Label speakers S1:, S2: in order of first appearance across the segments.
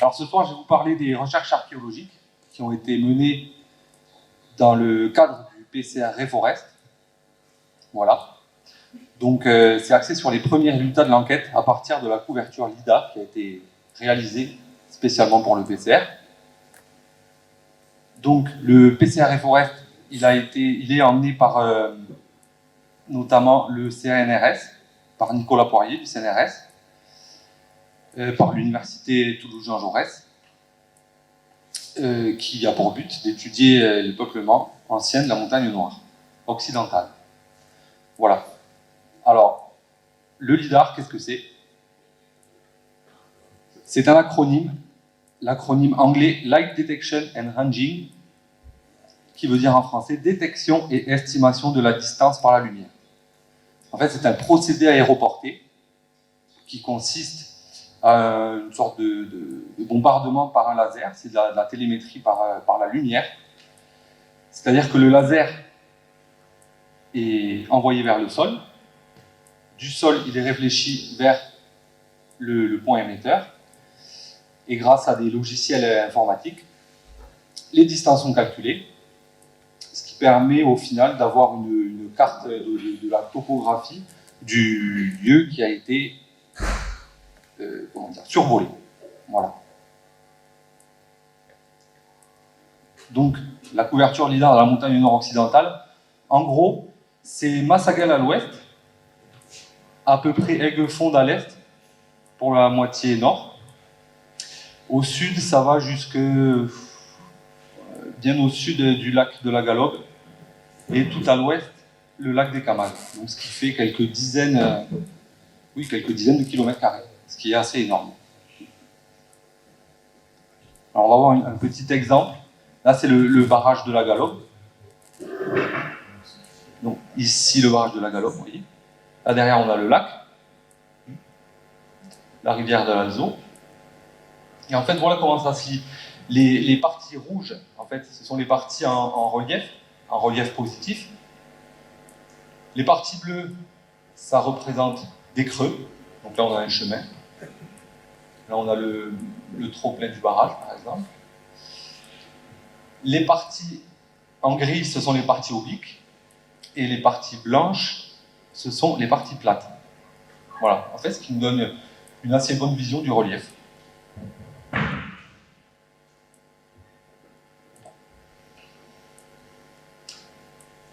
S1: Alors ce soir, je vais vous parler des recherches archéologiques qui ont été menées dans le cadre du PCR Reforest. Voilà. Donc c'est axé sur les premiers résultats de l'enquête à partir de la couverture LIDAR qui a été réalisée spécialement pour le PCR. Donc le PCR Reforest, il est emmené par notamment le CNRS, par Nicolas Poirier du CNRS, par l'université Toulouse-Jean Jaurès, qui a pour but d'étudier le peuplement ancien de la montagne noire, occidentale. Voilà. Alors, le LIDAR, qu'est-ce que c'est? C'est un acronyme, l'acronyme anglais Light Detection and Ranging, qui veut dire en français détection et estimation de la distance par la lumière. En fait, c'est un procédé aéroporté qui consiste à une sorte de bombardement par un laser, c'est de la télémétrie par la lumière. C'est-à-dire que le laser est envoyé vers le sol, du sol, il est réfléchi vers le point émetteur, et grâce à des logiciels informatiques, les distances sont calculées, ce qui permet au final d'avoir une carte de la topographie du lieu qui a été survolé. Voilà. Donc, la couverture LIDAR de la montagne nord-occidentale, en gros, c'est Massaguel à l'ouest, à peu près Aiguefonde à l'est, pour la moitié nord. Au sud, ça va jusque bien au sud du lac de la Galogue, et tout à l'ouest, le lac des Camargues. Donc, ce qui fait quelques dizaines de kilomètres carrés, ce qui est assez énorme. Alors, on va voir un petit exemple. Là, c'est le barrage de la Galogue. Donc, ici, le barrage de la Galogue, vous voyez. Là, derrière, on a le lac, la rivière de l'Alzot. Et en fait, voilà comment ça se lit. Les parties rouges, en fait, ce sont les parties en relief positif. Les parties bleues, ça représente des creux. Donc là, on a un chemin. Là, on a le trop-plein du barrage, par exemple. Les parties en gris, ce sont les parties obliques. Et les parties blanches, ce sont les parties plates. Voilà, en fait, ce qui nous donne une assez bonne vision du relief.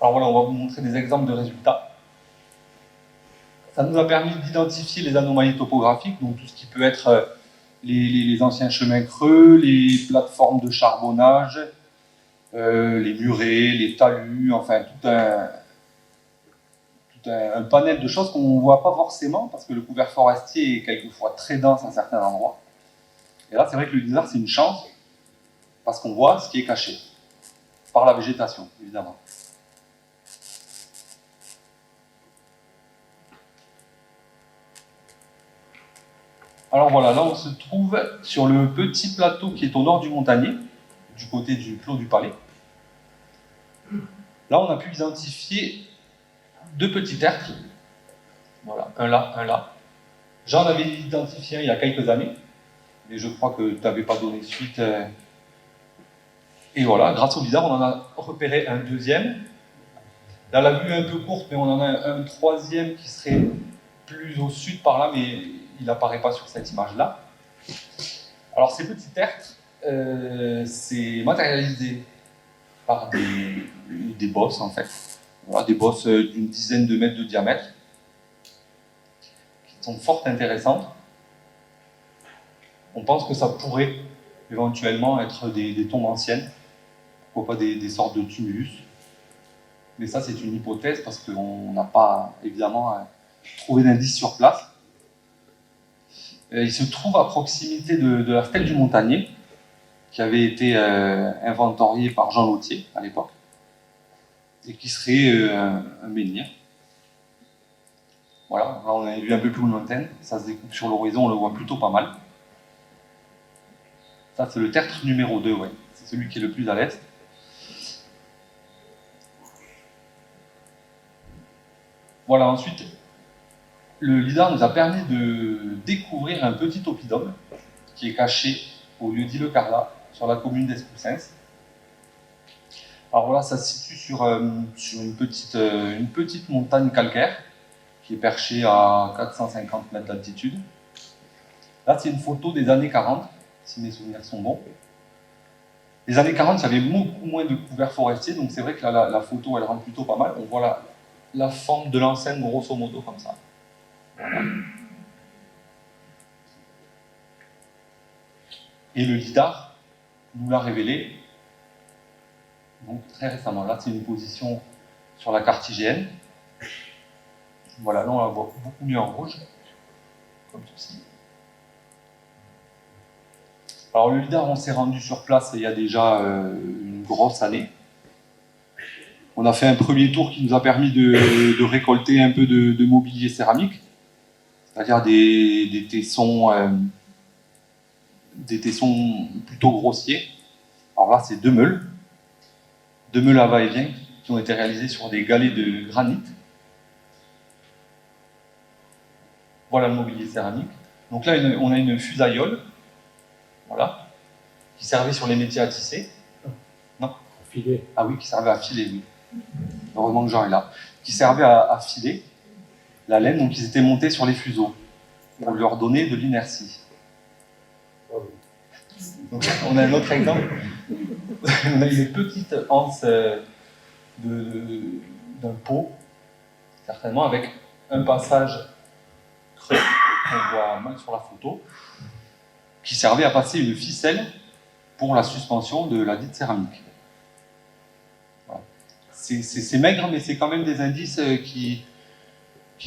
S1: Alors voilà, on va vous montrer des exemples de résultats. Ça nous a permis d'identifier les anomalies topographiques, donc tout ce qui peut être les anciens chemins creux, les plateformes de charbonnage, les murets, les talus, enfin tout un panel de choses qu'on ne voit pas forcément parce que le couvert forestier est quelquefois très dense à certains endroits. Et là, c'est vrai que le LIDAR, c'est une chance parce qu'on voit ce qui est caché par la végétation, évidemment. Alors voilà, là on se trouve sur le petit plateau qui est au nord du Montagnier, du côté du Clos du Palais. Là, on a pu identifier deux petits tertres. Voilà, un là, un là. J'en avais identifié un il y a quelques années, mais je crois que tu n'avais pas donné suite. Et voilà, grâce au LIDAR, on en a repéré un deuxième. Là, la vue est un peu courte, mais on en a un troisième qui serait plus au sud par là, mais il n'apparaît pas sur cette image-là. Alors, ces petits tertres, c'est matérialisé par des bosses, en fait. Voilà, des bosses d'une dizaine de mètres de diamètre, qui sont fort intéressantes. On pense que ça pourrait éventuellement être des tombes anciennes, pourquoi pas des sortes de tumulus. Mais ça, c'est une hypothèse parce qu'on n'a pas, évidemment, trouvé d'indices sur place. Il se trouve à proximité de la stèle du Montagnier, qui avait été inventoriée par Jean Lautier à l'époque, et qui serait un menhir. Voilà, là on a une vue un peu plus lointaine, ça se découpe sur l'horizon, on le voit plutôt pas mal. Ça, c'est le tertre numéro 2, ouais. C'est celui qui est le plus à l'est. Voilà, ensuite, le LIDAR nous a permis de découvrir un petit oppidum qui est caché au lieu dit Le Carlat, sur la commune d'Espoussens. Alors voilà, ça se situe sur une petite montagne calcaire qui est perchée à 450 mètres d'altitude. Là, c'est une photo des années 40, si mes souvenirs sont bons. Les années 40, il y avait beaucoup moins de couverts forestiers, donc c'est vrai que là, la photo, elle rend plutôt pas mal. On voit la forme de l'enceinte, grosso modo, comme ça. Voilà. Et le lidar nous l'a révélé donc, très récemment. Là, c'est une position sur la carte IGN. Voilà, là, on la voit beaucoup mieux en rouge, comme ceci. Alors, le lidar, on s'est rendu sur place il y a déjà une grosse année. On a fait un premier tour qui nous a permis de récolter un peu de mobilier céramique, c'est-à-dire des tessons plutôt grossiers. Alors là, c'est deux meules à va-et-vient qui ont été réalisées sur des galets de granit. Voilà le mobilier céramique. Donc là, on a une fusaïole, voilà, qui servait sur les métiers à tisser. Non ? À filer. Ah oui, qui servait à filer, oui. Heureusement que Jean est là. Qui servait à filer la laine, donc ils étaient montés sur les fuseaux pour leur donner de l'inertie. Donc on a un autre exemple. On a une petite anse d'un pot, certainement avec un passage creux, qu'on voit mal sur la photo, qui servait à passer une ficelle pour la suspension de la dite céramique. Voilà. C'est maigre, mais c'est quand même des indices qui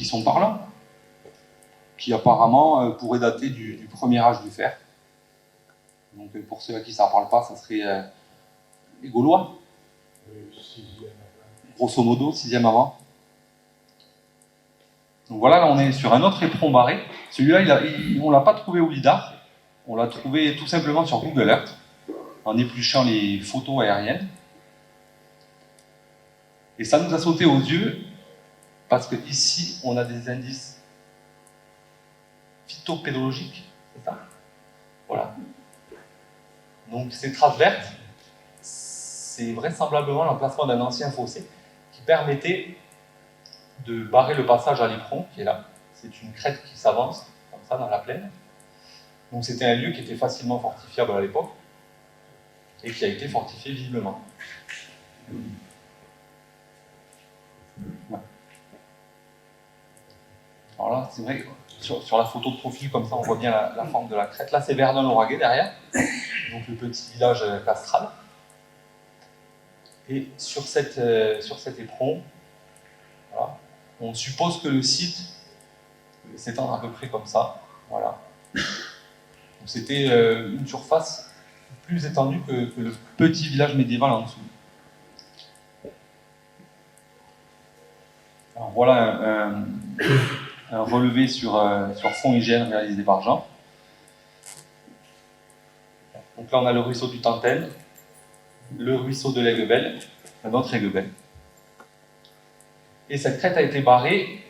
S1: sont parlants, qui apparemment pourraient dater du premier âge du fer. Donc pour ceux à qui ça ne parle pas, ça serait les Gaulois. Grosso modo, 6e avant. Donc voilà, là on est sur un autre éperon barré. Celui-là, on ne l'a pas trouvé au lidar. On l'a trouvé tout simplement sur Google Earth, en épluchant les photos aériennes. Et ça nous a sauté aux yeux, parce que ici, on a des indices phytopédologiques, c'est ça ? Voilà. Donc ces traces vertes, c'est vraisemblablement l'emplacement d'un ancien fossé qui permettait de barrer le passage à l'éperon, qui est là. C'est une crête qui s'avance, comme ça, dans la plaine. Donc c'était un lieu qui était facilement fortifiable à l'époque, et qui a été fortifié visiblement. Ouais. Alors là, c'est vrai, sur la photo de profil, comme ça, on voit bien la forme de la crête. Là, c'est Verdun-Lauragais, derrière, donc le petit village castral. Et sur cet éperon, voilà, on suppose que le site s'étend à peu près comme ça. Voilà. C'était une surface plus étendue que le petit village médiéval en dessous. Alors voilà un relevé sur fond hygiène réalisé par Jean. Donc là, on a le ruisseau du Tantenne, le ruisseau de l'Aiguebelle, un autre Aiguebelle. Et cette crête a été barrée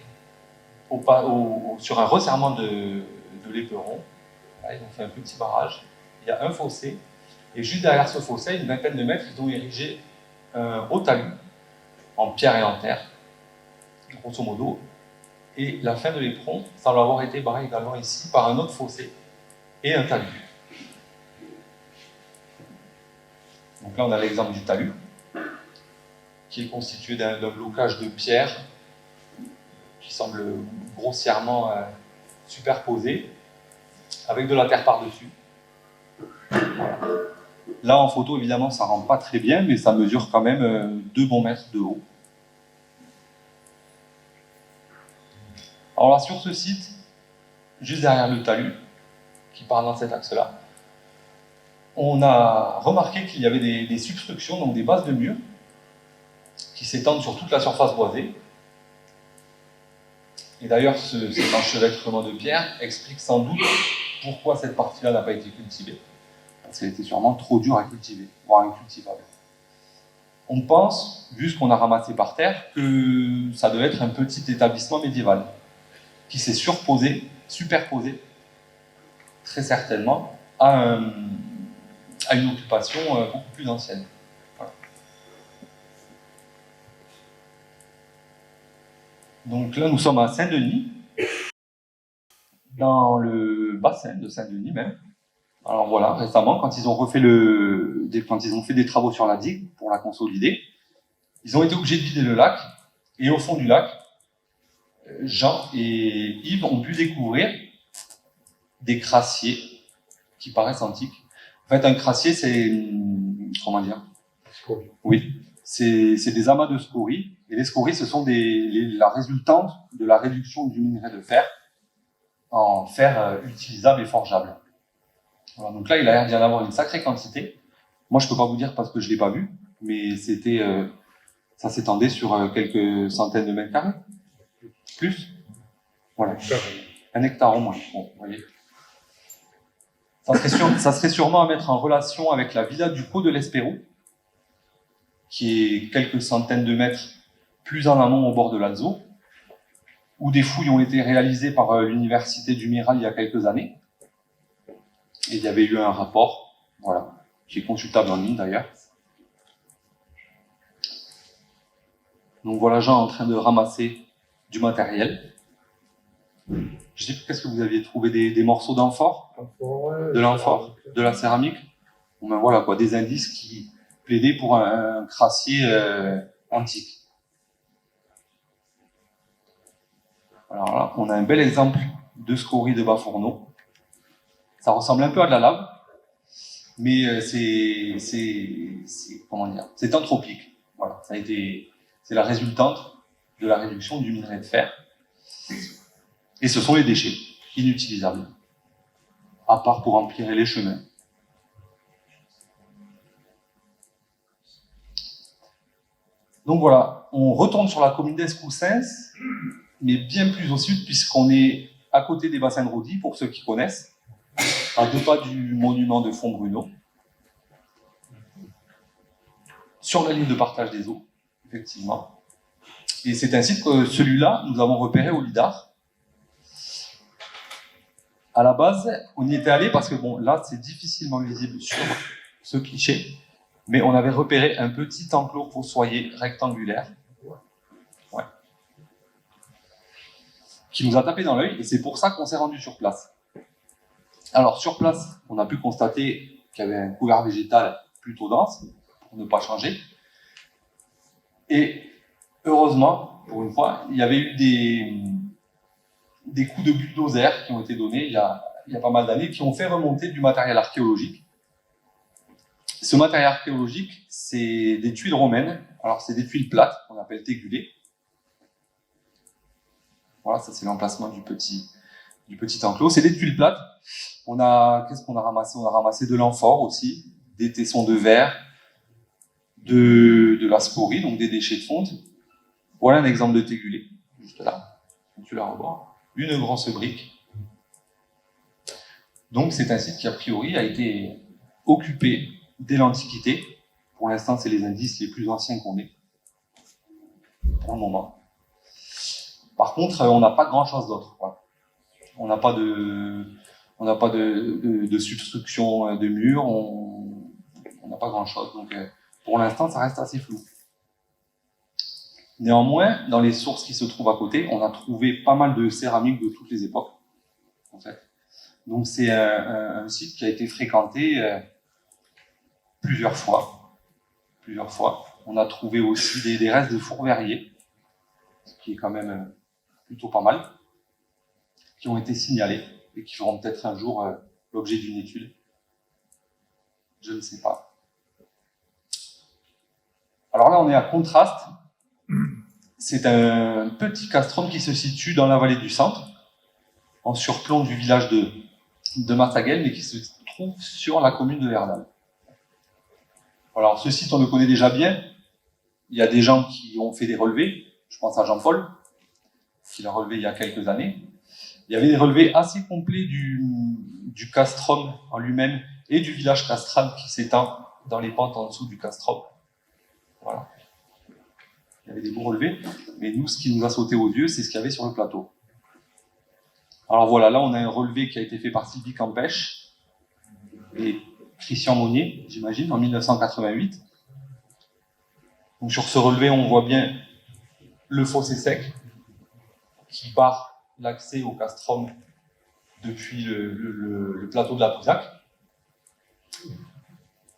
S1: sur un resserrement de l'éperon. Là, ils ont fait un petit barrage. Il y a un fossé. Et juste derrière ce fossé, une vingtaine de mètres, ils ont érigé un haut talus en pierre et en terre, grosso modo. Et la fin de l'éperon semble avoir été barrée également ici par un autre fossé et un talus. Donc là, on a l'exemple du talus, qui est constitué d'un blocage de pierre qui semble grossièrement superposé, avec de la terre par-dessus. Voilà. Là, en photo, évidemment, ça ne rend pas très bien, mais ça mesure quand même 2 bons mètres de haut. Alors là, sur ce site, juste derrière le talus, qui part dans cet axe-là, on a remarqué qu'il y avait des substructions, donc des bases de murs, qui s'étendent sur toute la surface boisée. Et d'ailleurs, cet enchevêtrement de pierre explique sans doute pourquoi cette partie-là n'a pas été cultivée. Parce qu'elle était sûrement trop dure à cultiver, voire incultivable. On pense, vu ce qu'on a ramassé par terre, que ça devait être un petit établissement médiéval, qui s'est superposé, très certainement, à à une occupation beaucoup plus ancienne. Voilà. Donc là, nous sommes à Saint-Denis, dans le bassin de Saint-Denis même. Alors voilà, récemment, quand ils ont refait quand ils ont fait des travaux sur la digue pour la consolider, ils ont été obligés de vider le lac, et au fond du lac, Jean et Yves ont pu découvrir des crassiers qui paraissent antiques. En fait, un crassier, c'est... Comment dire ? Oui, c'est des amas de scories. Et les scories, ce sont la résultante de la réduction du minerai de fer en fer utilisable et forgeable. Voilà, donc là, il a l'air d'y en avoir une sacrée quantité. Moi, je ne peux pas vous dire parce que je ne l'ai pas vu, mais ça s'étendait sur quelques centaines de mètres carrés. Plus. Voilà. 1 hectare au moins. Bon, vous voyez. Ça serait sûrement à mettre en relation avec la villa du Caux de l'Espérou, qui est quelques centaines de mètres plus en amont au bord de l'Alzot, où des fouilles ont été réalisées par l'université du Mirail il y a quelques années. Et il y avait eu un rapport, voilà, qui est consultable en ligne d'ailleurs. Donc voilà Jean en train de ramasser du matériel. Je sais plus, qu'est-ce que vous aviez trouvé, des morceaux d'amphore, de l'amphore, de la céramique. Bon, ben voilà quoi, des indices qui plaidaient pour un crassier antique. Alors là, on a un bel exemple de scorie de Bas-Fourneau. Ça ressemble un peu à de la lave, mais comment dire, c'est anthropique. Voilà, c'est la résultante de la réduction du minerai de fer. Et ce sont les déchets, inutilisables, à part pour empirer les chemins. Donc voilà, on retourne sur la commune d'Escoussens, mais bien plus au sud, puisqu'on est à côté des bassins de Roudy, pour ceux qui connaissent, à 2 pas du monument de Fontbruno, sur la ligne de partage des eaux, effectivement. Et c'est ainsi que celui-là, nous avons repéré au lidar. À la base, on y était allé parce que, bon, là, c'est difficilement visible sur ce cliché, mais on avait repéré un petit enclos fossoyé rectangulaire, ouais, qui nous a tapé dans l'œil, et c'est pour ça qu'on s'est rendu sur place. Alors, sur place, on a pu constater qu'il y avait un couvert végétal plutôt dense, pour ne pas changer, et heureusement, pour une fois, il y avait eu des coups de bulldozer qui ont été donnés il y a pas mal d'années, qui ont fait remonter du matériel archéologique. Ce matériel archéologique, c'est des tuiles romaines. Alors, c'est des tuiles plates, qu'on appelle tégulées. Voilà, ça c'est l'emplacement du petit enclos. C'est des tuiles plates. Qu'est-ce qu'on a ramassé ? On a ramassé de l'amphore aussi, des tessons de verre, de la scorie, donc des déchets de fonte. Voilà un exemple de tégulé, juste là. Tu la revois. Une grosse brique. Donc c'est un site qui a priori a été occupé dès l'Antiquité. Pour l'instant, c'est les indices les plus anciens qu'on ait, pour le moment. Par contre, on n'a pas grand-chose d'autre. Voilà. On n'a pas de substruction de murs, on n'a pas grand-chose. Donc pour l'instant, ça reste assez flou. Néanmoins, dans les sources qui se trouvent à côté, on a trouvé pas mal de céramique de toutes les époques, en fait. Donc c'est un site qui a été fréquenté plusieurs fois. On a trouvé aussi des restes de fours verriers, ce qui est quand même plutôt pas mal, qui ont été signalés et qui feront peut-être un jour l'objet d'une étude. Je ne sais pas. Alors là, on est à Contraste. C'est un petit castrum qui se situe dans la vallée du Centre, en surplomb du village de Massaguel, mais qui se trouve sur la commune de Verdal. Alors, ce site, on le connaît déjà bien. Il y a des gens qui ont fait des relevés. Je pense à Jean-Paul, qui l'a relevé il y a quelques années. Il y avait des relevés assez complets du castrum en lui-même et du village castral qui s'étend dans les pentes en dessous du castrum. Voilà. Il y avait des beaux relevés, mais nous, ce qui nous a sauté aux yeux, c'est ce qu'il y avait sur le plateau. Alors voilà, là, on a un relevé qui a été fait par Sylvie Campèche, et Christian Monnier, j'imagine, en 1988. Donc sur ce relevé, on voit bien le fossé sec qui barre l'accès au castrum depuis le plateau de la Pouzac.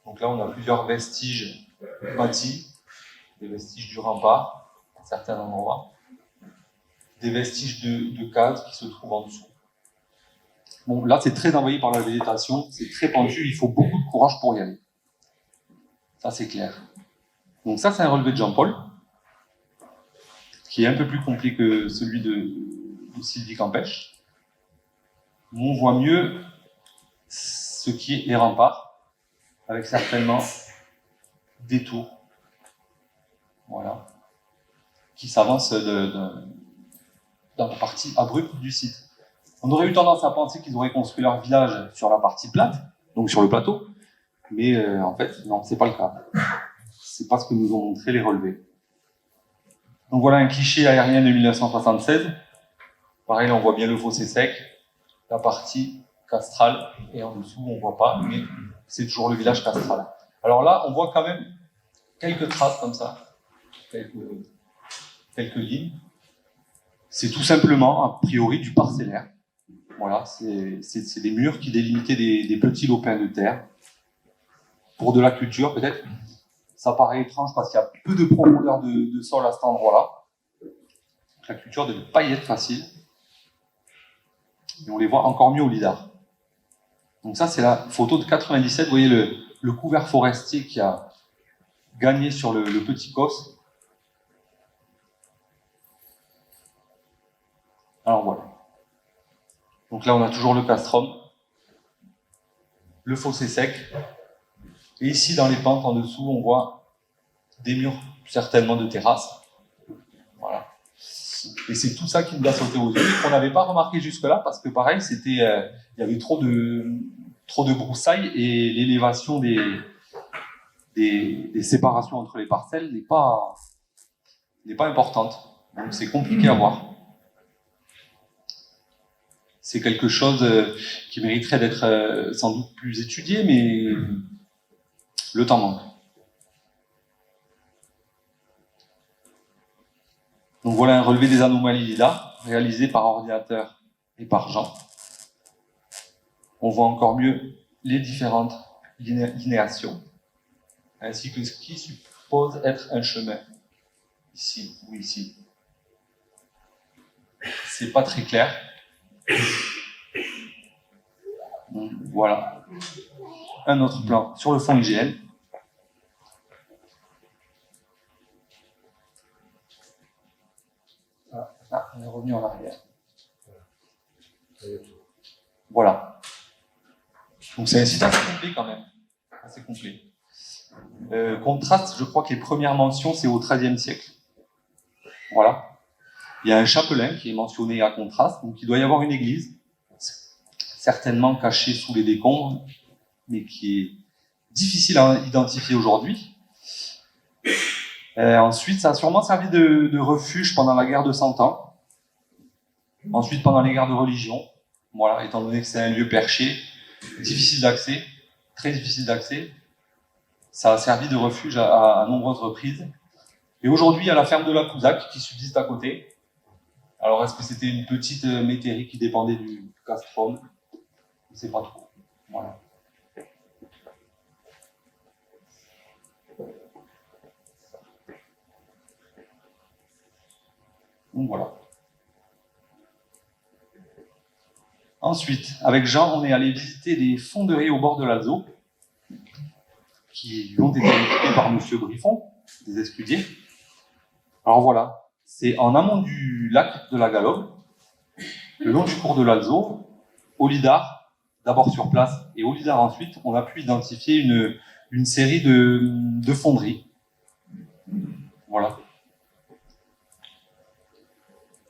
S1: Donc là, on a plusieurs vestiges bâtis, des vestiges du rempart, à certains endroits, des vestiges de cases qui se trouvent en dessous. Bon, là, c'est très envahi par la végétation, c'est très pentu, il faut beaucoup de courage pour y aller. Ça, c'est clair. Donc ça, c'est un relevé de Jean-Paul, qui est un peu plus complet que celui de Sylvie Campèche. On voit mieux ce qui est les remparts, avec certainement des tours, voilà, qui s'avancent dans la partie abrupte du site. On aurait eu tendance à penser qu'ils auraient construit leur village sur la partie plate, donc sur le plateau, mais en fait, non, c'est pas le cas. C'est pas ce que nous ont montré les relevés. Donc voilà un cliché aérien de 1976. Pareil, là, on voit bien le fossé sec, la partie castrale, et en dessous, on voit pas, mais c'est toujours le village castral. Alors là, on voit quand même quelques traces comme ça, quelques lignes. C'est tout simplement, a priori, du parcellaire. Voilà, c'est des murs qui délimitaient des petits lopins de terre. Pour de la culture, peut-être. Ça paraît étrange parce qu'il y a peu de profondeur de sol à cet endroit-là. La culture ne devait pas y être facile. Et on les voit encore mieux au lidar. Donc ça, c'est la photo de 97. Vous voyez le couvert forestier qui a gagné sur le petit cos. Alors voilà. Donc là, on a toujours le castrum, le fossé sec. Et ici, dans les pentes en dessous, on voit des murs, certainement de terrasse. Voilà. Et c'est tout ça qui nous a sauté aux yeux, qu'on n'avait pas remarqué jusque-là, parce que pareil, il y avait trop de broussailles et l'élévation des séparations entre les parcelles n'est pas importante. Donc c'est compliqué à voir. C'est quelque chose qui mériterait d'être sans doute plus étudié, mais le temps manque. Donc voilà un relevé des anomalies là, réalisé par ordinateur et par Jean. On voit encore mieux les différentes linéations, ainsi que ce qui suppose être un chemin. Ici ou ici. C'est pas très clair. Donc, voilà. Un autre plan sur le fond IGN. Ah, on est revenu en arrière. Voilà. Donc c'est un site assez complet quand même. Assez complet. Contraste, je crois que les premières mentions, c'est au XIIIe siècle. Voilà. Il y a un chapelain qui est mentionné à Contraste, donc il doit y avoir une église, certainement cachée sous les décombres, mais qui est difficile à identifier aujourd'hui. Ensuite, ça a sûrement servi de refuge pendant la guerre de 100 ans. Ensuite, pendant les guerres de religion. Voilà, étant donné que c'est un lieu perché, difficile d'accès, très difficile d'accès. Ça a servi de refuge à nombreuses reprises. Et aujourd'hui, il y a la ferme de la Pouzac qui subsiste à côté. Alors, est-ce que c'était une petite métairie qui dépendait du castrum? Je ne sais pas trop. Voilà. Donc voilà. Ensuite, avec Jean, on est allé visiter des fonderies au bord de l'Alzot, qui ont été équipées par M. Griffon, des Escudiers. Alors voilà, c'est en amont du lac de la Galogue, le long du cours de l'Alzot, au lidar, d'abord sur place, et au lidar ensuite, on a pu identifier une série de fonderies. Voilà.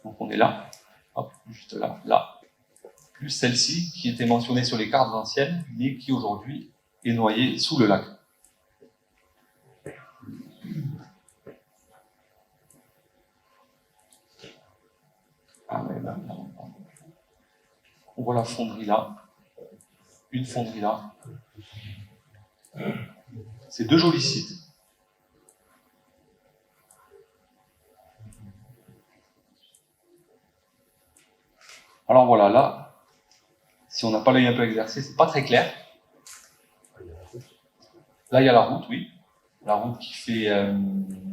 S1: Donc on est là, hop, juste là, là. Plus celle-ci, qui était mentionnée sur les cartes anciennes, mais qui aujourd'hui est noyée sous le lac. Ah ouais, là. On voit la fonderie là, une fonderie là, C'est deux jolis sites. Alors voilà, là, si on n'a pas l'œil un peu exercé, c'est pas très clair. Là, il y a la route, oui. La route qui fait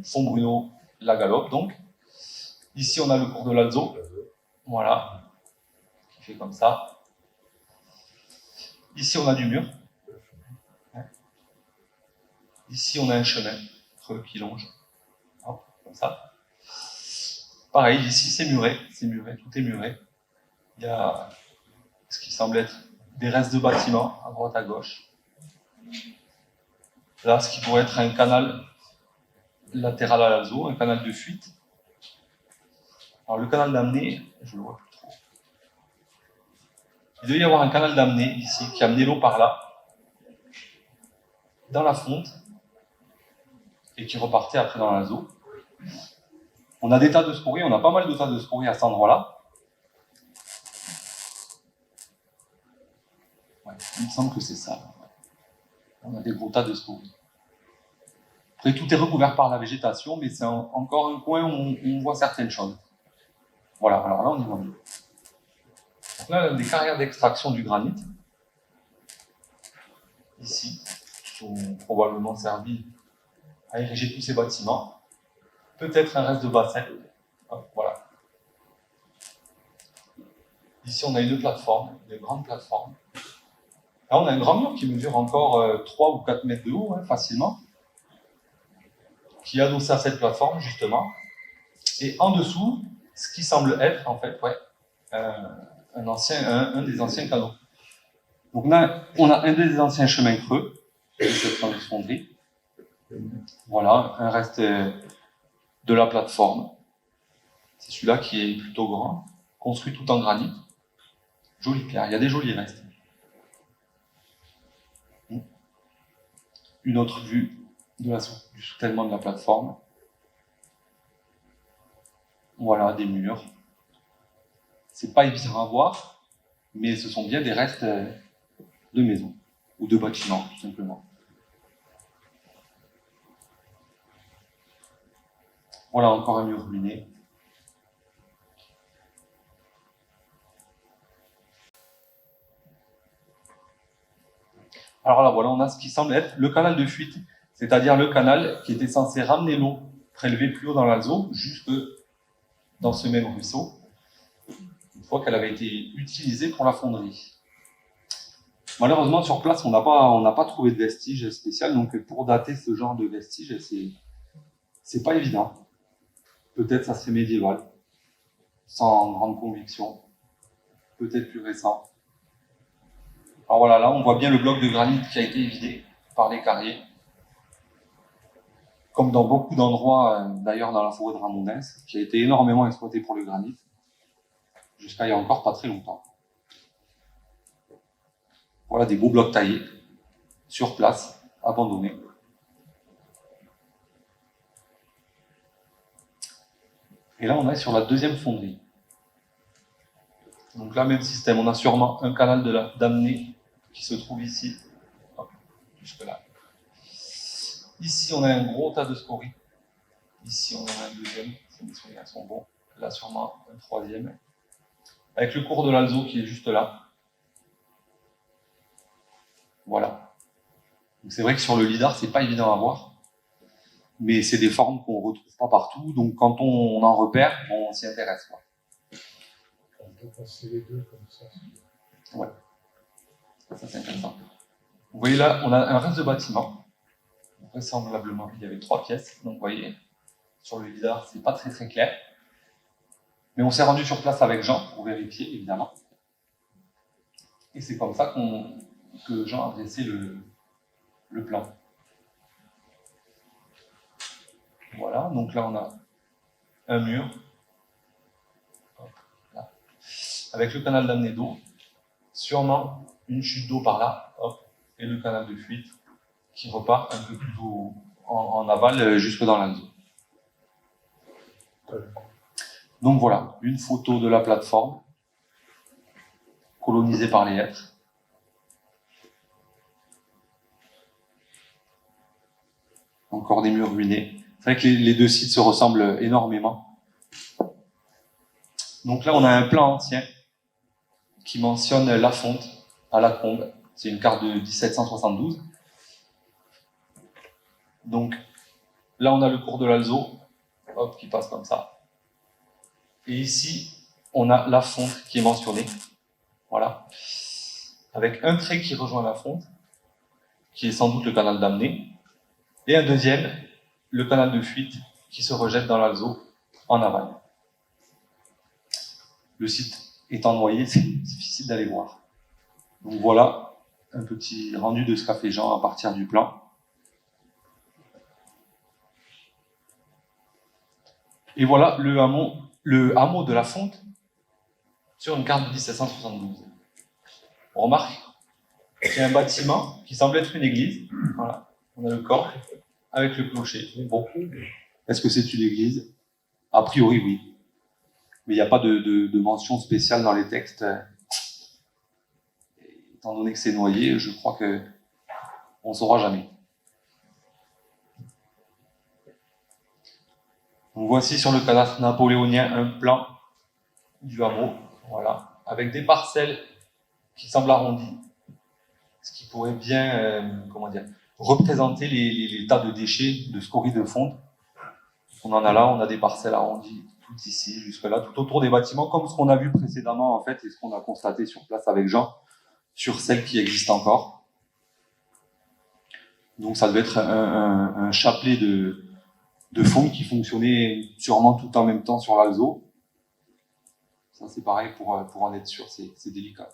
S1: Font-Bruno, la Galope, donc. Ici, on a le cours de l'Alzo. Voilà. Qui fait comme ça. Ici, on a du mur. Ici, on a un chemin creux qui longe. Hop, comme ça. Pareil, ici, c'est muré. C'est muré, tout est muré. Il y a ce qui semble être des restes de bâtiments à droite, à gauche. Là, ce qui pourrait être un canal latéral à l'Alzo, un canal de fuite. Alors, le canal d'amener, je le vois plus trop. Il devait y avoir un canal d'amener ici qui amenait l'eau par là, dans la fonte, et qui repartait après dans l'Alzo. On a des tas de scories, on a pas mal de tas de scories à cet endroit-là. Ouais, il me semble que c'est ça. On a des gros tas de scories. Après, tout est recouvert par la végétation, mais c'est encore un coin où on voit certaines choses. Voilà, alors là, on y voit mieux. Donc là, des carrières d'extraction du granit, ici, qui ont probablement servi à ériger tous ces bâtiments. Peut-être un reste de bassin. Voilà. Ici, on a une plateforme, une grande plateforme. Là, on a un grand mur qui mesure encore 3 ou 4 mètres de haut, hein, facilement, qui est adossé à cette plateforme, justement. Et en dessous, ce qui semble être, en fait, un des anciens canaux. Donc là, on a un des anciens chemins creux, de cette fameuse fonderie. Voilà, un reste de la plateforme. C'est celui-là qui est plutôt grand, construit tout en granit. Jolie pierre, il y a des jolis restes. Une autre vue du soutènement de la plateforme. Voilà, des murs. C'est pas évident à voir, mais ce sont bien des restes de maisons ou de bâtiments, tout simplement. Voilà encore un mur ruiné. Alors là, voilà, on a ce qui semble être le canal de fuite, c'est-à-dire le canal qui était censé ramener l'eau prélevée plus haut dans l'Alzo, jusque dans ce même ruisseau, une fois qu'elle avait été utilisée pour la fonderie. Malheureusement, sur place, on n'a pas trouvé de vestiges spéciaux, donc pour dater ce genre de vestiges, c'est pas évident. Peut-être ça serait médiéval, sans grande conviction, peut-être plus récent. Alors voilà, là on voit bien le bloc de granit qui a été évidé par les carriers, comme dans beaucoup d'endroits, d'ailleurs dans la forêt de Ramondens, qui a été énormément exploité pour le granit, jusqu'à il y a encore pas très longtemps. Voilà des beaux blocs taillés, sur place, abandonnés. Et là on est sur la deuxième fonderie. Donc là, même système, on a sûrement un canal d'amener qui se trouve ici, jusque là. Ici, on a un gros tas de scories. Ici, on en a un deuxième, si mes souvenirs sont bons. Là, sûrement un troisième. Avec le cours de l'Alzo qui est juste là. Voilà. Donc c'est vrai que sur le lidar, c'est pas évident à voir. Mais c'est des formes qu'on retrouve pas partout. Donc quand on en repère, on s'y intéresse, quoi.
S2: On peut passer les deux comme ça.
S1: Ouais. Ça, c'est intéressant. Vous voyez là, on a un reste de bâtiment. Vraisemblablement, il y avait 3 pièces. Donc vous voyez, sur le lidar, c'est pas très très clair. Mais on s'est rendu sur place avec Jean pour vérifier, évidemment. Et c'est comme ça que Jean a dressé le plan. Voilà, donc là on a un mur, là, avec le canal d'amener d'eau, sûrement une chute d'eau par là, hop, et le canal de fuite qui repart un peu plus en aval jusque dans l'Alzo. Donc voilà, une photo de la plateforme colonisée par les hêtres. Encore des murs ruinés. C'est vrai que les deux sites se ressemblent énormément. Donc là, on a un plan ancien qui mentionne la fonte à la Combe. C'est une carte de 1772. Donc là, on a le cours de l'Alzot, hop, qui passe comme ça. Et ici, on a la fonte qui est mentionnée. Voilà. Avec un trait qui rejoint la fonte, qui est sans doute le canal d'Amné, et un deuxième, le canal de fuite, qui se rejette dans l'Alzot en aval. Le site étant noyé, c'est difficile d'aller voir. Donc voilà un petit rendu de ce qu'a fait Jean à partir du plan. Et voilà le hameau de la Fonte sur une carte de 1772. On remarque qu'il y a un bâtiment qui semble être une église. Voilà, on a le corps avec le clocher. Bon, est-ce que c'est une église? A priori, oui. Mais il n'y a pas de mention spéciale dans les textes. Étant donné que c'est noyé, je crois qu'on ne saura jamais. Donc voici sur le cadastre napoléonien un plan du hameau, voilà, avec des parcelles qui semblent arrondies, ce qui pourrait bien, représenter les tas de déchets de scories de fonte. On en a là, on a des parcelles arrondies, tout ici, jusque là, tout autour des bâtiments, comme ce qu'on a vu précédemment en fait, et ce qu'on a constaté sur place avec Jean, sur celles qui existent encore. Donc ça devait être un chapelet de faune qui fonctionnait sûrement tout en même temps sur l'Alzot. Ça c'est pareil pour en être sûr, c'est délicat.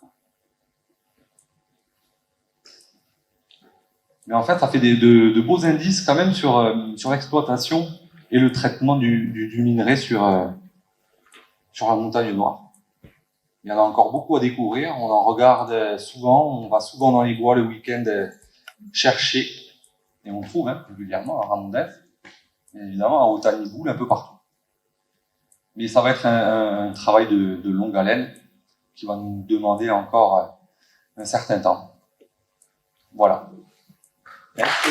S1: Mais en fait, ça fait de beaux indices quand même sur l'exploitation et le traitement du minerai sur la montagne noire. Il y en a encore beaucoup à découvrir, on en regarde souvent, on va souvent dans les bois le week-end chercher, et on trouve régulièrement à Ramondès, et évidemment à Haut-Taniboul, un peu partout. Mais ça va être un travail de longue haleine qui va nous demander encore un certain temps. Voilà. Merci.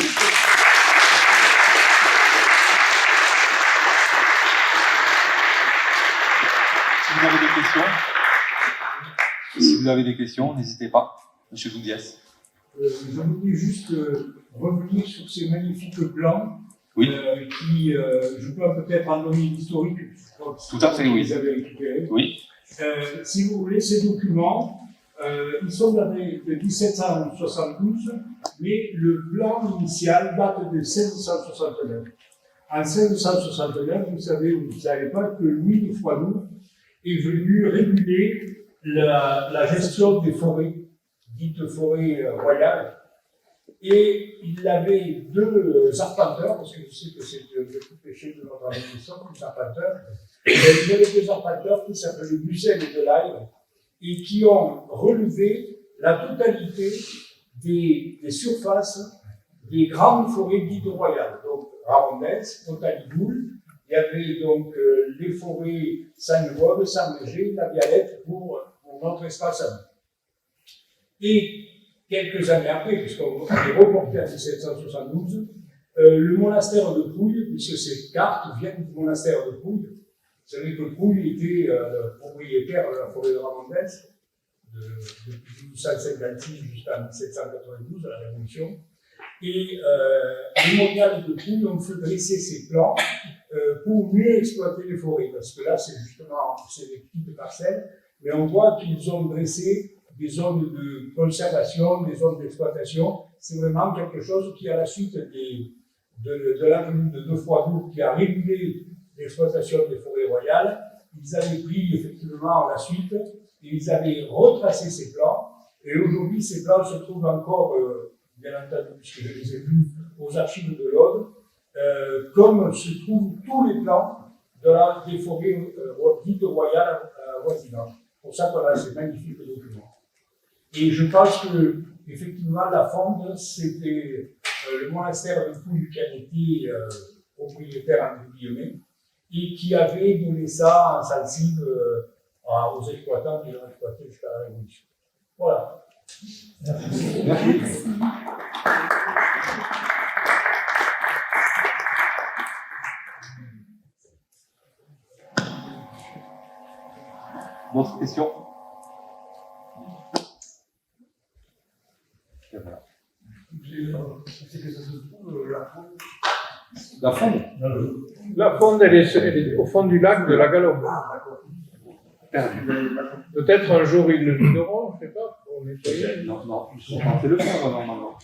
S1: Si vous avez des questions, n'hésitez pas. Monsieur Doudiès.
S2: Je voulais juste revenir sur ces magnifiques plans.
S1: Oui.
S2: Qui, je peux peut-être en donner l'historique.
S1: Tout à fait, oui.
S2: Vous avez récupéré.
S1: Oui.
S2: Si vous voulez, ces documents, ils sont datés de 1772, mais le plan initial date de 1669. En 1669, vous ne savez pas que Louis de Froidnoux est venu réguler la gestion des forêts, dites forêts royales. Et il avait deux arpenteurs, parce que je sais que c'est le petit péché de notre administration, les arpenteurs. Il y avait deux arpenteurs qui s'appelaient Bussel et Delaille, et qui ont relevé la totalité des surfaces des grandes forêts dites royales. Donc, Ramondès, Haut-Taniboul, il y avait donc les forêts Saint-Nouveau, Saint-Léger, la Vialette pour notre espace à nous. Et quelques années après, puisqu'on est reporté en 1772, le monastère de Pouille, puisque ces cartes viennent du monastère de Pouille. Vous savez que Pouille était propriétaire de la forêt de Ramondès depuis 1256 jusqu'à 1792, à la Révolution. Et les mondiales de Pouille ont fait dresser ces plans pour mieux exploiter les forêts, parce que là, c'est des petites parcelles, mais on voit qu'ils ont dressé des zones de conservation, des zones d'exploitation. C'est vraiment quelque chose qui, à la suite de l'avenue de Froidnoux, qui a régulé l'exploitation des forêts royales, ils avaient pris effectivement la suite et ils avaient retracé ces plans. Et aujourd'hui, ces plans se trouvent encore, bien entendu, puisque je les ai vus aux archives de l'Aude, comme se trouvent tous les plans des forêts dites royales voisinantes. C'est pour ça qu'on a ces magnifiques documents. Et je pense que, effectivement, la Fonte, c'était le monastère de Pouille qui a été propriétaire en guillemets, et qui avait donné ça en sensible aux exploitants qui l'ont exploité jusqu'à la Révolution. Voilà. Merci.
S1: D'autres questions? Et voilà. La fonde?
S3: La fonde, elle est au fond du lac de la Galombe. Peut-être un jour ils le videront, je ne sais pas, pour nettoyer.
S1: Non, c'est le fond normalement.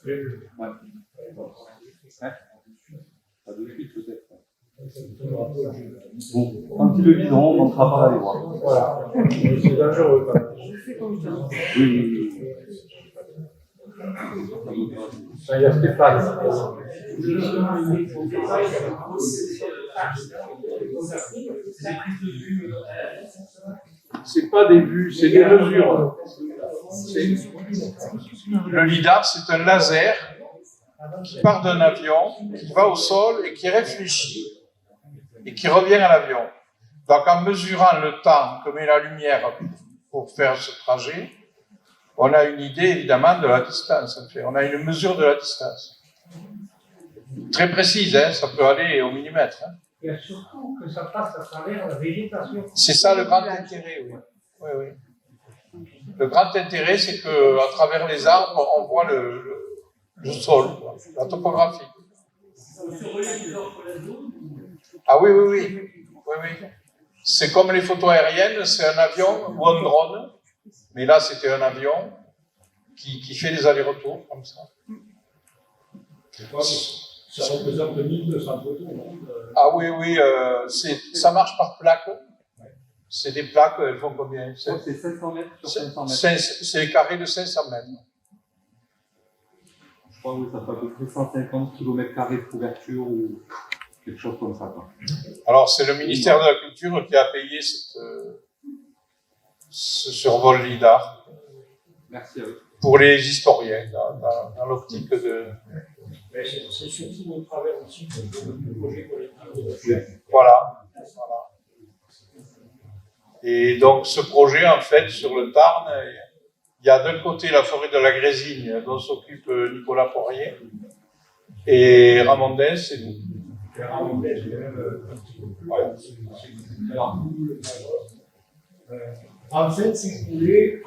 S1: Ouais. Pas de suite peut-être. Bon, quand ils le videront, on ne sera pas aller voir.
S3: Voilà, c'est dangereux.
S1: Oui.
S3: Il y a Stéphane. C'est pas des vues, c'est des mesures. Le lidar, c'est un laser qui part d'un avion, qui va au sol et qui réfléchit et qui revient à l'avion. Donc en mesurant le temps que met la lumière pour faire ce trajet, on a une idée évidemment de la distance. On a une mesure de la distance. Très précise, hein, ça peut aller au millimètre. Hein.
S4: Il y a surtout que ça passe à travers la végétation.
S3: C'est ça le grand intérêt, oui. Oui. Le grand intérêt, c'est qu'à travers les arbres, on voit le sol, la topographie. Ah oui. C'est comme les photos aériennes, c'est un avion ou un drone, mais là c'était un avion qui fait des allers-retours comme ça.
S2: Ça représente 1200 photos.
S3: Ah oui, ça marche par plaque. C'est des plaques, elles font combien?
S1: C'est 500 mètres sur 500 mètres.
S3: C'est des carrés de 500 mètres.
S1: Je crois que ça fait à peu près 150 km² de couverture ou quelque chose comme ça. Quoi.
S3: Alors, c'est le ministère de la Culture qui a payé ce survol lidar.
S1: Merci à vous.
S3: Pour les historiens, dans l'optique de...
S2: Mais c'est surtout au travers aussi du projet collectif.
S3: Voilà. Et donc, ce projet, en fait, sur le Tarn, il y a d'un côté la forêt de la Grésigne, dont s'occupe Nicolas Poirier, et Ramondin, c'est nous.
S2: En fait, si vous voulez,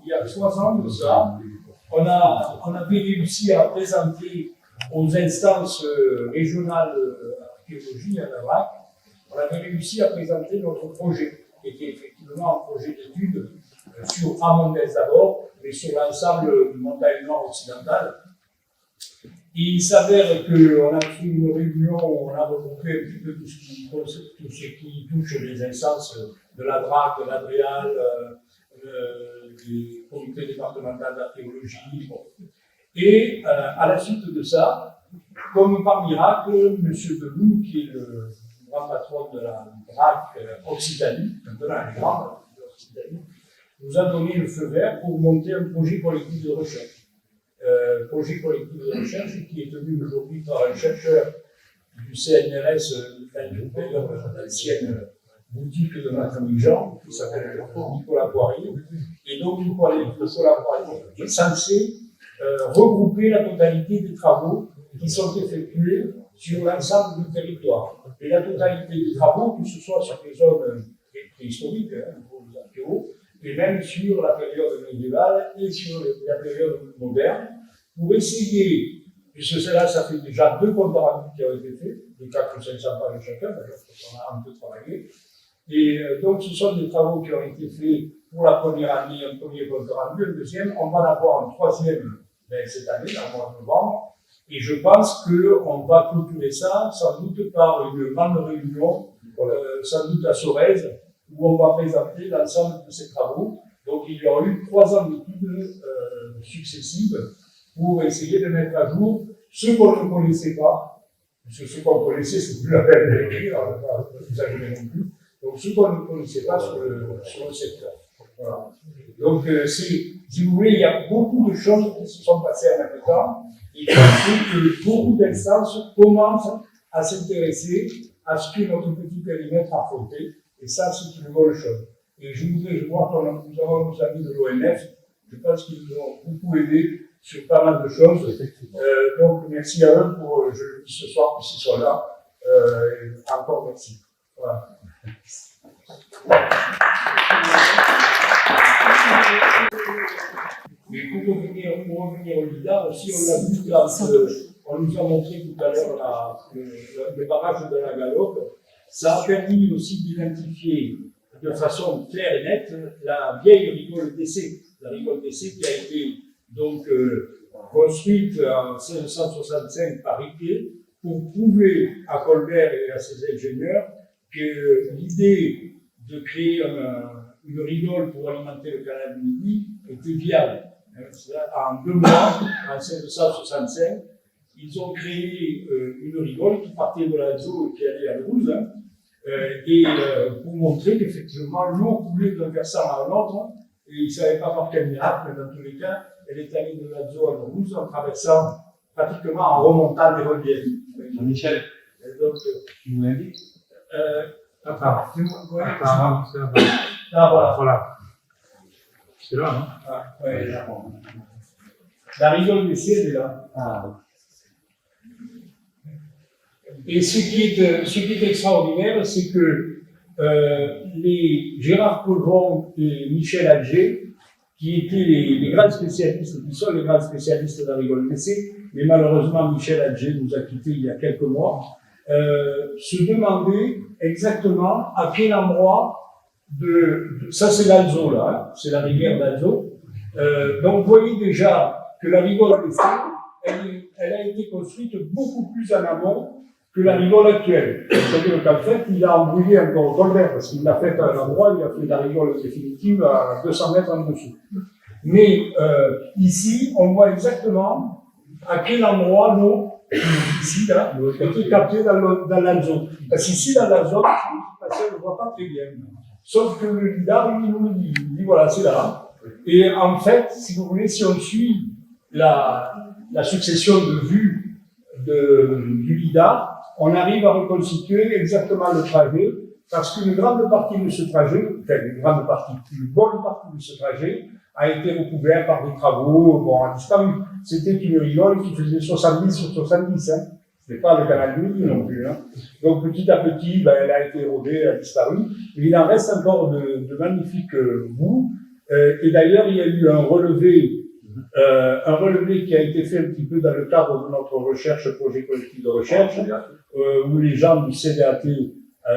S2: il y a 3 ans de ça, on avait réussi à présenter aux instances régionales d'archéologie à Navarre, on avait réussi à présenter notre projet, qui était effectivement un projet d'étude sur Ramondès d'abord, mais sur l'ensemble du montagne nord occidental. Et il s'avère qu'on a fait une réunion où on a regroupé un petit peu tout ce qui touche les instances de la DRAC, de l'Adréal, du comité départemental d'archéologie. Bon. Et à la suite de ça, comme par miracle, M. Deloup, qui est le grand patron de la DRAC Occitanie, maintenant elle est grande, Occitanie, nous a donné le feu vert pour monter un projet collectif de recherche. Projet collectif de recherche qui est tenu aujourd'hui par un chercheur du CNRS, d'ailleurs l'ancienne boutique de notre ami Jean, qui s'appelle Nicolas Poirier. Et donc Nicolas Poirier est censé regrouper la totalité des travaux qui sont effectués sur l'ensemble du territoire. Et la totalité des travaux, que ce soit sur les zones préhistoriques, pour les archéologues, et même sur la période médiévale et sur la période moderne, pour essayer, puisque cela, ça fait déjà 2 comptes rendus qui ont été faits, de 400 ou 500 pages chacun, d'ailleurs, on a un peu travaillé. Et donc, ce sont des travaux qui ont été faits pour la première année, un premier compte rendu, un deuxième, on va en avoir un troisième cette année, dans le mois de novembre, et je pense qu'on va clôturer ça, sans doute par une grande réunion, sans doute à Sorèze, où on va présenter l'ensemble de ces travaux. Donc, il y aura eu 3 ans d'études successives pour essayer de mettre à jour ce qu'on ne connaissait pas, parce que ce qu'on connaissait, c'est plus la peine de l'écrire, on ne va pas exagérer non plus. Donc, ce qu'on ne connaissait pas sur le secteur. Voilà. Donc, si vous voulez, il y a beaucoup de choses qui se sont passées en même temps, et que beaucoup d'instances commencent à s'intéresser à ce que notre petit périmètre a affronté. Et ça, c'est une bonne chose. Et je vois que nous avons nos amis de l'ONF, je pense qu'ils nous ont beaucoup aidés sur pas mal de choses. Donc, merci à eux pour ce soir qu'ils soient là. Encore merci. Voilà. Mais pour revenir au LIDAR aussi, on l'a vu quand on nous a montré tout à l'heure le barrage de la Galope. Ça a permis aussi d'identifier de façon claire et nette la vieille rigole d'essai. La rigole d'essai qui a été donc construite en 1665 par Riquet pour prouver à Colbert et à ses ingénieurs que l'idée de créer une rigole pour alimenter le canal du Midi était viable. En 2 mois, en 1665, ils ont créé une rigole qui partait de l'Alzot et qui allait à Louze, pour montrer qu'effectivement l'eau coulait d'un versant à l'autre, et ils ne savaient pas par quel miracle, mais dans tous les cas, elle est allée de l'Alzot à Louze en traversant pratiquement en remontant les reliefs.
S1: Michel, tu nous l'invites?
S4: Attends, c'est
S2: Ah, voilà.
S4: voilà. C'est là, non?
S2: Ah, ouais, là. La rigole d'essai, elle est là.
S1: Ah,
S2: Et ce qui est extraordinaire, c'est que les Gérard Colbron et Michel Alger, qui étaient les grands spécialistes, qui sont les grands spécialistes de la rigole d'essai, mais malheureusement Michel Alger nous a quittés il y a quelques mois, se demandaient exactement à quel endroit ça c'est l'Alzot là, hein, c'est la rivière d'Alzot. Donc vous voyez déjà que la rigole d'essai, elle a été construite beaucoup plus en amont que la rigole actuelle. C'est-à-dire qu'en fait, il a embrouillé encore Colbert, parce qu'il l'a fait à un endroit, il a fait la rigole définitive à 200 mètres en dessous. Mais ici, on voit exactement à quel endroit l'eau, ici, là, a été captée dans l'Alzot. Parce qu'ici, dans l'Alzot, on ne voit pas très bien. Sauf que le lidar, il nous dit, voilà, c'est là. Et en fait, si vous voulez, si on suit la succession de vues du lidar, on arrive à reconstituer exactement le trajet, parce qu'une grande partie de ce trajet, une bonne partie de ce trajet, a été recouvert par des travaux, a disparu. C'était une rigole qui faisait 70 sur 70, hein. C'est pas le canal du Midi non plus, hein. Donc petit à petit, elle a été érodée, elle a disparu. Mais il en reste encore de magnifiques bouts. Et d'ailleurs, il y a eu un relevé qui a été fait un petit peu dans le cadre de notre recherche, projet collectif de recherche, où les gens du CDAT,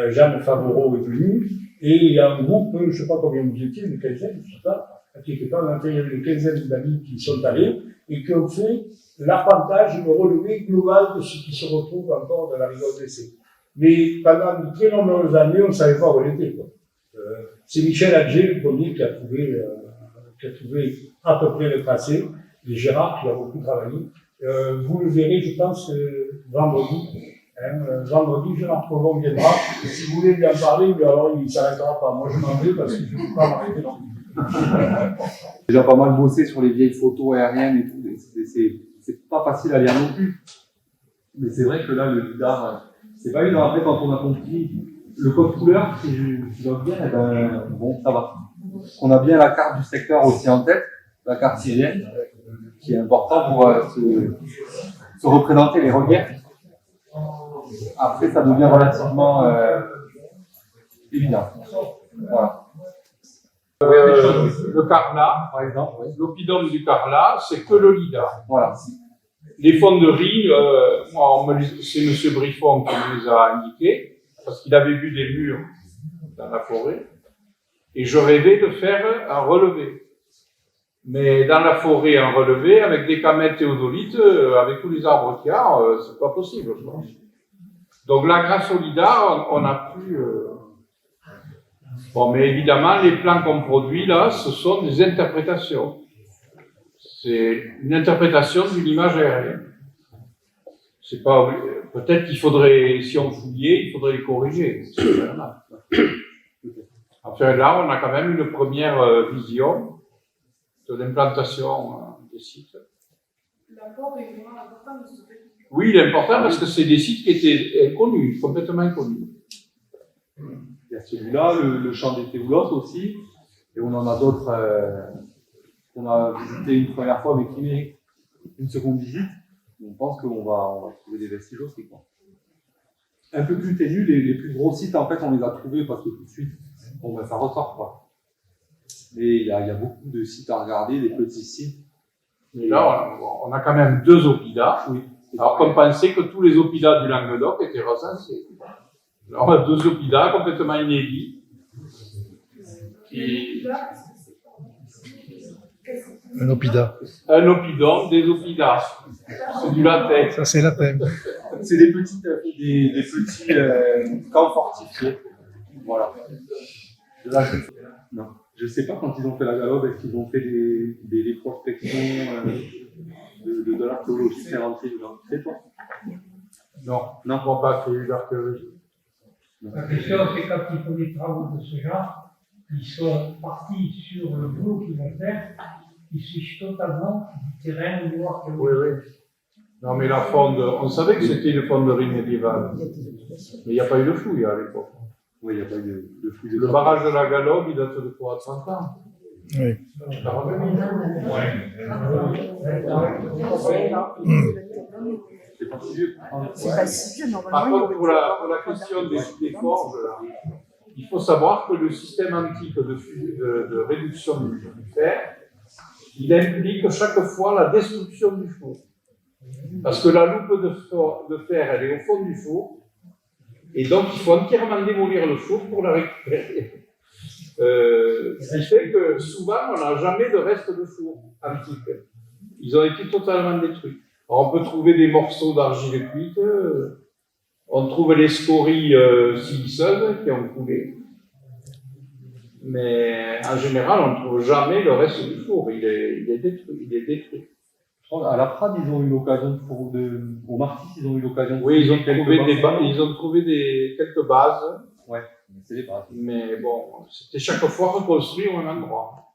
S2: Jeanne Favreau est venu, et il y a un groupe, je ne sais pas combien vous étiez, une quinzaine, je sais pas, quelque part, on a fait une quinzaine d'amis qui sont allés, et qui ont fait l'arpentage et le relevé global de ce qui se retrouve encore dans la rigole d'essai. Mais pendant de très nombreuses années, on ne savait pas où elle était, quoi. C'est Michel Alger, le premier, qui a trouvé à peu près le tracé, et Gérard, qui a beaucoup travaillé. Vous le verrez, je pense, vendredi. Vendredi, Gérard Colbron viendra. Et si vous voulez lui en parler, mais alors il ne s'arrêtera pas. Moi, je m'en vais parce que je ne peux pas m'arrêter non plus.
S1: j'ai déjà pas mal bossé sur les vieilles photos aériennes et tout. C'est pas facile à lire non plus. Mais c'est vrai que là, le lidar, c'est pas évident. Après, quand on a compris le code couleur qui doit bien, bon, ça va. On a bien la carte du secteur aussi en tête, la carte syrienne, qui est importante pour se représenter les reliefs. Après, ça devient relativement évident. Voilà.
S3: Le Carla,
S1: Par exemple, oui.
S3: l'oppidum du Carla, c'est que le lidar.
S1: Voilà.
S3: Les fonderies, c'est M. Briffon qui nous les a indiqués, parce qu'il avait vu des murs dans la forêt, et je rêvais de faire un relevé. Mais dans la forêt, un relevé, avec des camètes théodolites, avec tous les arbres qu'il y a, c'est pas possible, je pense. Donc là, grâce au lidar, on a pu... Bon, mais évidemment, les plans qu'on produit là, ce sont des interprétations. C'est une interprétation d'une image aérienne. C'est pas... Peut-être qu'il faudrait, si on fouillait, il faudrait les corriger. Enfin, là, on a quand même une première vision de l'implantation des sites.
S5: L'apport est vraiment important de ce fait.
S3: Oui, il est important parce que c'est des sites qui étaient inconnus, complètement inconnus.
S1: Il y a celui-là, le champ des Théoulos aussi, et on en a d'autres qu'on a visité une première fois, mais qui méritent une seconde visite. On pense qu'on va trouver des vestiges aussi, quoi. Un peu plus ténus, les plus gros sites, en fait, on les a trouvés parce que tout de suite, bon, ça ressort, quoi. Et il y a beaucoup de sites à regarder, des petits sites.
S3: Mais là, on a quand même 2 oppidans.
S1: Oui.
S3: Alors qu'on pensait que tous les oppidans du Languedoc étaient recensés. Alors on a 2 oppidans complètement inédits. Et
S6: Un oppida.
S3: un oppidum, des oppidas. C'est du latin.
S6: Ça, c'est latin.
S1: C'est des petits camps fortifiés. Voilà. Là, non. Je sais pas quand ils ont fait la galope, est-ce qu'ils ont fait des prospections de l'archéologie préventive. C'est toi?
S3: Non, je ne crois pas qu'il y ait eu l'archéologie.
S7: La question, c'est quand ils font des travaux de ce genre, ils sont partis sur le boulot qu'ils vont faire, ils fichent totalement du terrain au niveau archéologique.
S3: Oui, oui. Non, mais la fonde, on savait que c'était une fonderie médiévale. Mais il n'y a pas eu de fouille à l'époque.
S1: Oui, il n'y a pas eu de fouille.
S3: Le barrage de la Galope, il date de quoi, 30 ans?
S6: Oui.
S1: C'est pas si vieux.
S8: C'est pas si vieux, normalement.
S3: Par contre, pour la question des forges, il faut savoir que le système antique de réduction du fer, il implique chaque fois la destruction du four. Parce que la loupe de fer, elle est au fond du four, et donc il faut entièrement démolir le four pour la récupérer. Ce qui fait que souvent, on n'a jamais de reste de four antique. Ils ont été totalement détruits. Alors, on peut trouver des morceaux d'argile cuite, on trouve les scories siliceuses qui ont coulé. Mais en général, on ne trouve jamais le reste du four, il est détruit.
S1: Je crois qu'à la Prade, ils ont eu l'occasion au Martis, ils ont eu l'occasion de
S3: Oui, ils ont
S1: quelques
S3: trouvé quelques bases.
S1: Ouais, c'est les bases.
S3: Mais bon, c'était chaque fois reconstruit au même endroit.